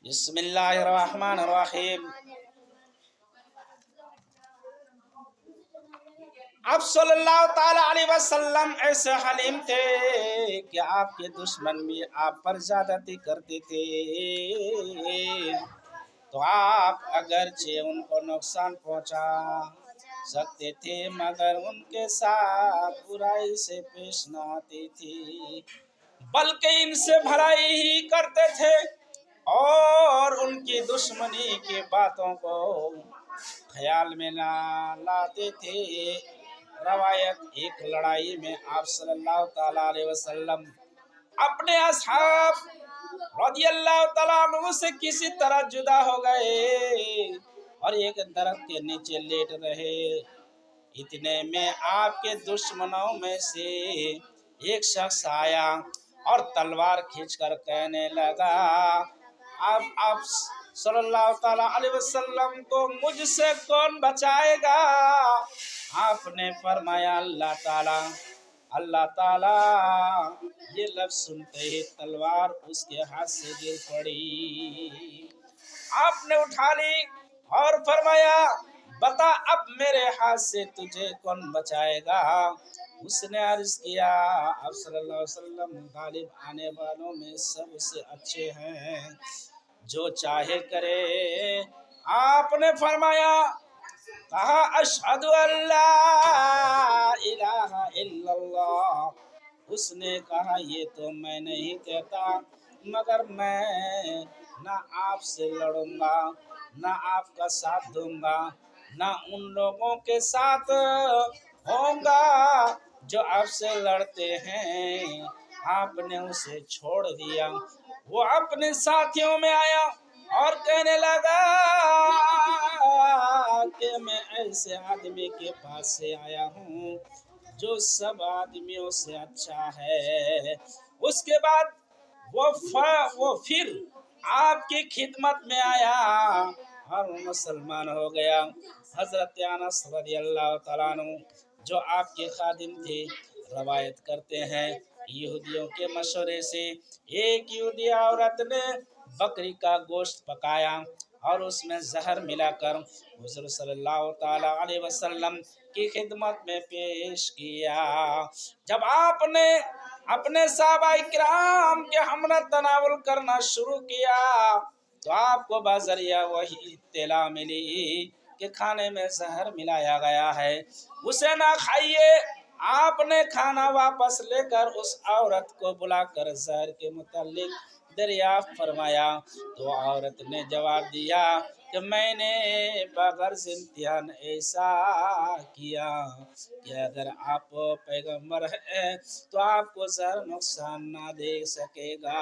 बिस्मिल्लाहिर्रहमानिर्रहीम। आप सल्लल्लाहु ताला अलैहि वसल्लम ऐसे हलीम थे कि आपके दुश्मन भी आप पर ज्यादती करते थे, तो आप अगरचे उनको नुकसान पहुंचा सकते थे मगर उनके साथ बुराई से पेश न आती थी, बल्कि इनसे भलाई ही करते थे और उनकी दुश्मनी की बातों को ख्याल में ना लाते थे। रवायत, एक लड़ाई में आप सल्लल्लाहु ताला अलैहि वसल्लम अपने असहाब रदियल्लाहु ताला अन्हु से किसी तरह जुदा हो गए और एक दरख्त के नीचे लेट रहे। इतने में आपके दुश्मनों में से एक शख्स आया और तलवार खींचकर कहने लगा, आप सल्लल्लाहु ताला अलैहि वसल्लम को मुझसे कौन बचाएगा? आपने फरमाया अल्लाह ताला। ये लफ्ज सुनते ही तलवार उसके हाथ से गिर पड़ी। आपने उठा ली और फरमाया, बता अब मेरे हाथ से तुझे कौन बचाएगा? उसने अर्ज किया, आप सल्लल्लाहु अलैहि वसल्लम गालिब आने वालों में सबसे अच्छे हैं, जो चाहे करे। आपने फरमाया, कहा, अशहदु अल्ला इलाहा इल्लल्लाह। उसने कहा, ये तो मैं नहीं कहता, मगर मैं ना आपसे लड़ूंगा, ना आपका साथ दूंगा, ना उन लोगों के साथ होऊंगा जो आपसे लड़ते हैं। आपने उसे छोड़ दिया। वो अपने साथियों में आया और कहने लगा कि मैं ऐसे आदमी के पास से आया हूँ जो सब आदमियों से अच्छा है। उसके बाद वो फिर आपकी खिदमत में आया और मुसलमान हो गया। हजरत अनस रज़ियल्लाहु ताला अन्हु जो आपके खादिम थे, रवायत करते हैं, यहूदियों के मशवरे से एक यहूदी औरत ने बकरी का गोश्त पकाया और उसमें जहर मिलाकर हुज़ूर सल्लल्लाहु ताला अलैहि वसल्लम की खिदमत में पेश किया। जब आपने अपने सहाबाए किराम के हमरा तनावुल करना शुरू किया तो आपको बाज़रिया वही इत्तला मिली कि खाने में जहर मिलाया गया है, उसे ना खाइए। आपने खाना वापस लेकर उस औरत को बुलाकर जहर के मुतालिक दरियाफ्त फरमाया तो औरत ने जवाब दिया कि मैंने बग़र्ज़ इम्तिहान ऐसा किया कि अगर आप पैगंबर हैं तो आपको जहर नुकसान ना दे सकेगा,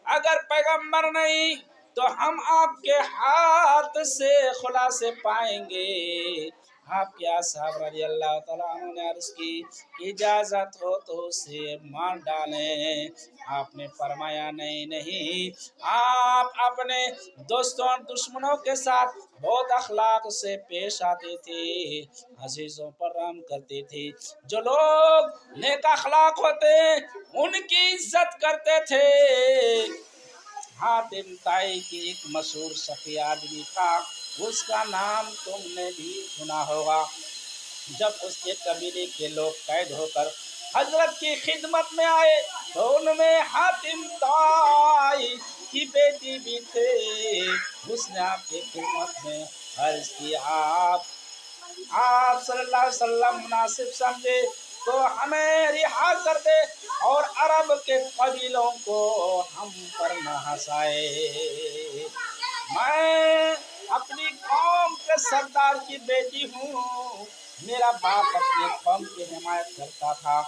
अगर पैगंबर नहीं तो हम आपके हाथ से खुलासे पाएंगे। आपके असहाब रज़ियल्लाहु ताला अन्हु ने अर्ज़ की, इजाज़त हो तो उसे मार डालें। आपने फरमाया, नहीं, आप अपने दोस्तों और दुश्मनों के साथ बहुत अखलाक से पेश आते थे, अजीजों पर रहम करते थे। जो लोग नेक अखलाक होते उनकी इज्जत करते थे। हातिम ताई की एक मशहूर शफी आदमी था, उसका नाम तुमने भी सुना होगा। जब उसके कबीले के लोग कैद होकर हजरत की खिदमत में आए तो उनमें हातिम ताई की बेटी भी थे। उसने आपकी खिदमत में अर्ज की, आप सल्लल्लाहु अलैहि वसल्लम मुनासिब समझे तो हमें रिहा कर दे और अरब के कबीलों को हम पर न हंसाए। मैं अपनी कौम के सरदार की बेटी हूँ। मेरा बाप अपने कौम की हिमायत करता था,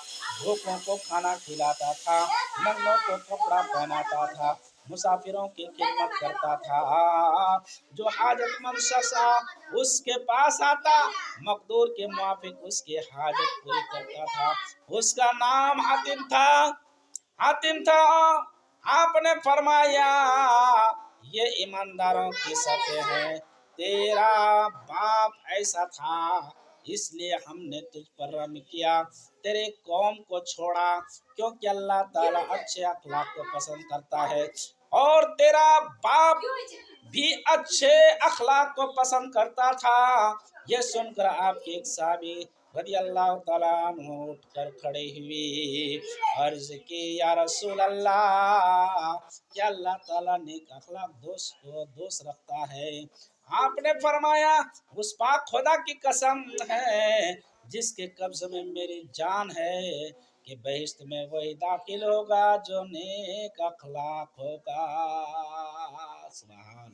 भूखों को खाना खिलाता था, नंगों को कपड़ा पहनाता था, मुसाफिरों की खिदमत करता था। जो हाजतमंद शख्स उसके पास आता, मकदूर के मुआफिक उसकी हाजत पूरी करता था। उसका नाम हातिम था। आपने फरमाया, ये ईमानदारों की सफ़े हैं। तेरा बाप ऐसा था इसलिए हमने तुझ पर रहम किया, तेरे कौम को छोड़ा क्योंकि अल्लाह ताला अच्छे अखलाक को पसंद करता है। اور تیرا باپ بھی اچھے اخلاق کو پسند کرتا تھا۔ یہ سن کر آپ کے ایک صحابی رضی اللہ تعالیٰ عنہ اٹھ کر کھڑے ہوئے، عرض کی یا رسول اللہ، کیا اللہ تعالیٰ نیک اخلاق دوست کو دوست رکھتا ہے؟ آپ نے فرمایا اس پاک خدا کی قسم ہے جس کے قبض میں میری جان ہے کہ بہشت میں وہی داخل ہوگا جو نیک اخلاق ہوگا۔ سبحان